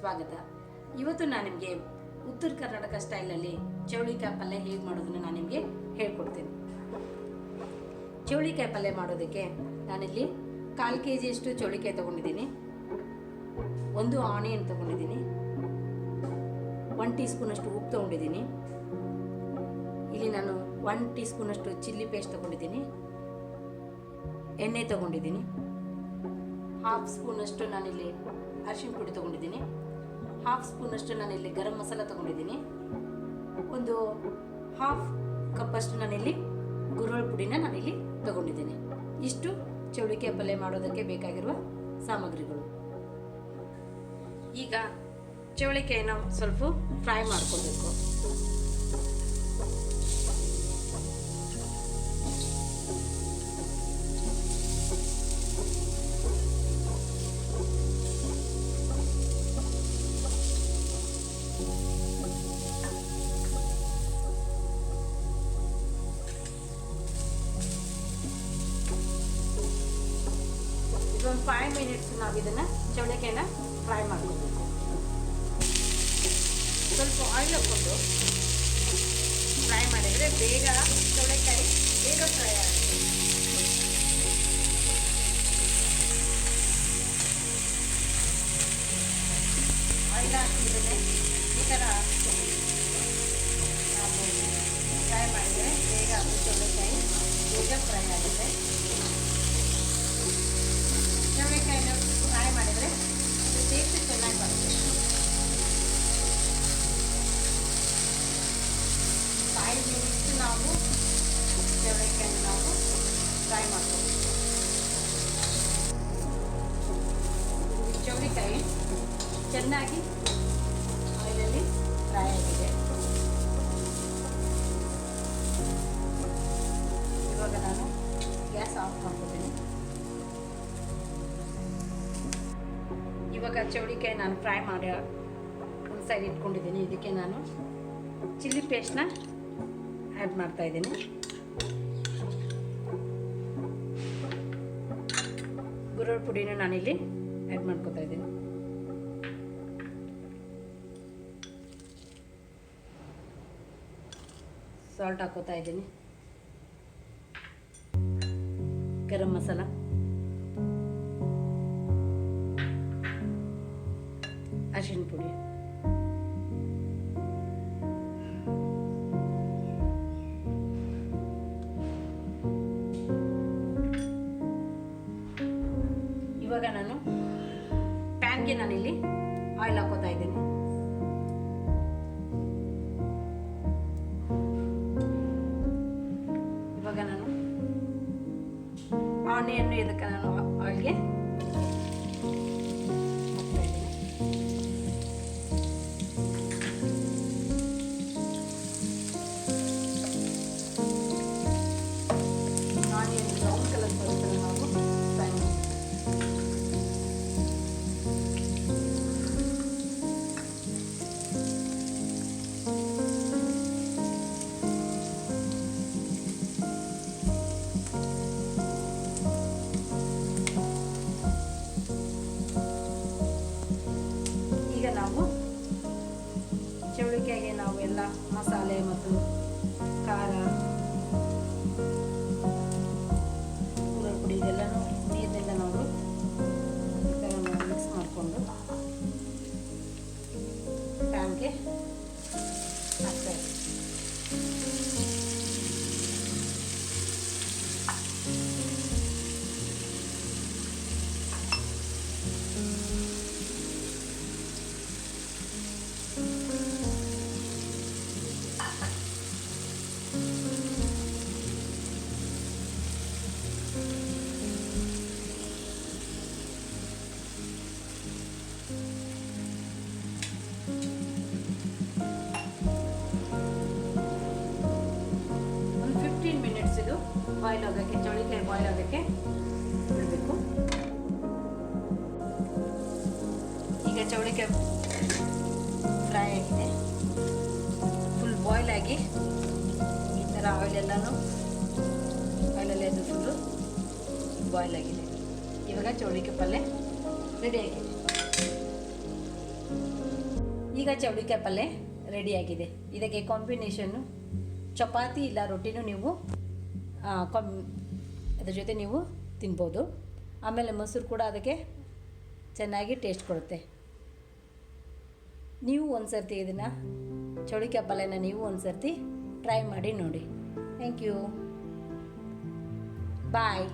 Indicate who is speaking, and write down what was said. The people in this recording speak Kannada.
Speaker 1: ಸ್ವಾಗತ. ಇವತ್ತು ನಾನು ನಿಮಗೆ ಉತ್ತರ ಕರ್ನಾಟಕ ಸ್ಟೈಲಲ್ಲಿ ಚೌಳಿಕಾಯಿ ಪಲ್ಯ ಹೇಗೆ ಮಾಡೋದನ್ನು ನಾನು ನಿಮಗೆ ಹೇಳ್ಕೊಡ್ತೀನಿ. ಚೌಳಿಕಾಯಿ ಪಲ್ಯ ಮಾಡೋದಕ್ಕೆ ನಾನಿಲ್ಲಿ 1/4 kg ಚೌಳಿಕಾಯಿ ತೊಗೊಂಡಿದ್ದೀನಿ, 1 ಆನಿಯನ್ ತೊಗೊಂಡಿದ್ದೀನಿ, 1 ಟೀ ಸ್ಪೂನಷ್ಟು ಉಪ್ಪು ತೊಗೊಂಡಿದ್ದೀನಿ. ಇಲ್ಲಿ ನಾನು 1 ಟೀ ಸ್ಪೂನಷ್ಟು ಚಿಲ್ಲಿ ಪೇಸ್ಟ್ ತೊಗೊಂಡಿದ್ದೀನಿ, ಎಣ್ಣೆ ತೊಗೊಂಡಿದ್ದೀನಿ, 1/2 ಸ್ಪೂನಷ್ಟು ನಾನಿಲ್ಲಿ ಅರಿಶಿನ ಪುಡಿ ತೊಗೊಂಡಿದ್ದೀನಿ, 1/2 ಸ್ಪೂನಷ್ಟು ನಾನಿಲ್ಲಿ ಗರಂ ಮಸಾಲ ತೊಗೊಂಡಿದ್ದೀನಿ, ಒಂದು 1/2 ಕಪ್ಪಷ್ಟು ನಾನಿಲ್ಲಿ ಗುರೋಳ್ಳು ಪುಡಿನ ನಾನಿಲ್ಲಿ ತೊಗೊಂಡಿದ್ದೀನಿ. ಇಷ್ಟು ಚೌಳಿಕಾಯಿ ಪಲ್ಯ ಮಾಡೋದಕ್ಕೆ ಬೇಕಾಗಿರುವ ಸಾಮಗ್ರಿಗಳು. ಈಗ ಚೌಳಿಕಾಯಿನ ಸ್ವಲ್ಪ ಫ್ರೈ ಮಾಡ್ಕೋಬೇಕು. ಒಂದು 5 ಮಿನಿಟ್ಸ್ ನಾವು ಇದನ್ನು ಚೌಳಿಕಾಯಿನ ಫ್ರೈ ಮಾಡ್ಕೋಬೇಕು. ಸ್ವಲ್ಪ ಆಯಿಲ್ ಹಾಕ್ಕೊಂಡು ಫ್ರೈ ಮಾಡಿದರೆ ಬೇಗ ಚೌಳಿಕಾಯಿ ಬೇಗ ಫ್ರೈ ಆಗುತ್ತೆ. ಆಯಿಲ್ ಹಾಕಿದ್ರೆ ಈ ಥರ ನಾವು ಫ್ರೈ ಮಾಡಿದರೆ ಬೇಗ ಚೌಳಿಕಾಯಿ ಬೇಗ ಫ್ರೈ ಆಗುತ್ತೆ. ಚೌಳಿಕಾಯಿನ ಫ್ರೈ ಮಾಡಿದರೆ ಟೇಸ್ಟ್ ಚೆನ್ನಾಗಿ ಬರುತ್ತೆ. 5 ಮಿನಿಟ್ಸ್ ನಾವು ಚೌಳಿಕಾಯಿನ ನಾವು ಫ್ರೈ ಮಾಡ್ಕೋಬೇಕು. ಚೌಳಿಕಾಯಿ ಚೆನ್ನಾಗಿ ಆಯಿಲಲ್ಲಿ ಫ್ರೈ ಆಗಿದೆ. ಇವಾಗ ನಾನು ಗ್ಯಾಸ್ ಆಫ್ ಮಾಡ್ಕೊತೀನಿ. ಇವಾಗ ಚೌಳಿಕಾಯಿ ನಾನು ಫ್ರೈ ಮಾಡಿ ಒಂದು ಸೈಡ್ ಇಟ್ಕೊಂಡಿದ್ದೀನಿ. ಇದಕ್ಕೆ ನಾನು ಚಿಲ್ಲಿ ಪೇಸ್ಟ್ನ ಆ್ಯಡ್ ಮಾಡ್ತಾ ಇದ್ದೀನಿ. ಗುರೋಳ್ಳು ಪುಡಿನ ನಾನಿಲ್ಲಿ ಆ್ಯಡ್ ಮಾಡ್ಕೊತಾ ಇದ್ದೀನಿ. ಸಾಲ್ಟ್ ಹಾಕೋತಾ ಇದ್ದೀನಿ. ಗರಂ ಮಸಾಲ, ಅರಿಶಿನ ಪುಡಿ, ಇವಾಗ ನಾನು ಪ್ಯಾನ್ಗೆ ನಾನಿಲ್ಲಿ ಆಯಿಲ್ ಹಾಕೋತಾ ಇದ್ದೀನಿ. ಇವಾಗ ನಾನು ಆನಿಯನ್ ಇದಕ್ಕೆ ನಾನು ಆಯಿಲ್ಗೆ ಬ್ರೌನ್ ಕಲರ್ ಬರುತ್ತೆ ನಾವು ಫ್ರೈ ಮಾಡಿ. ಈಗ ನಾವು ಚೌಳಿಕಾಯಿಗೆ ನಾವು ಎಲ್ಲ ಮಸಾಲೆ ಮತ್ತು ಖಾರ, ಪುಡಿ ಇದೆಲ್ಲನೂ ನೀರಿನಿಂದ ನಾವು ಈ ಥರ ಮಿಕ್ಸ್ ಮಾಡಿಕೊಂಡು ಪ್ಯಾನ್ಗೆ ಹಾಕ್ತಾ ಇದ್ದೀವಿ. ಇದು ಬಾಯ್ಲ್ ಆಗೋಕ್ಕೆ, ಚೌಳಿಕಾಯಿ ಬಾಯ್ಲ್ ಆಗೋಕ್ಕೆ ಬಿಡಬೇಕು. ಈಗ ಚೌಳಿಕಾಯಿ ಫ್ರೈ ಆಗಿದೆ, ಫುಲ್ ಬಾಯ್ಲ್ ಆಗಿ ಈ ಥರ ಆಯಿಲೆಲ್ಲನೂ ಆಯಿಲಲ್ಲಿ ಅದು ಫುಲ್ಲು ಬಾಯ್ಲ್ ಆಗಿದೆ. ಇವಾಗ ಚೌಳಿಕಾಯಿ ಪಲ್ಯ ರೆಡಿ ಆಗಿದೆ. ಈಗ ಚೌಳಿಕಾಯಿ ಪಲ್ಯ ರೆಡಿಯಾಗಿದೆ. ಇದಕ್ಕೆ ಕಾಂಬಿನೇಷನ್ನು ಚಪಾತಿ ಇಲ್ಲ ರೊಟ್ಟಿನೂ ನೀವು ಅದ್ರ ಜೊತೆ ನೀವು ತಿನ್ಬೋದು. ಆಮೇಲೆ ಮೊಸರು ಕೂಡ ಅದಕ್ಕೆ ಚೆನ್ನಾಗಿ ಟೇಸ್ಟ್ ಕೊಡುತ್ತೆ. ನೀವು ಒಂದು ಸರ್ತಿ ಇದನ್ನು ಚೌಳಿಕಾಯಿ ಪಲ್ಯನ ನೀವು ಒಂದು ಸರ್ತಿ ಟ್ರೈ ಮಾಡಿ ನೋಡಿ. Thank you. ಬಾಯ್.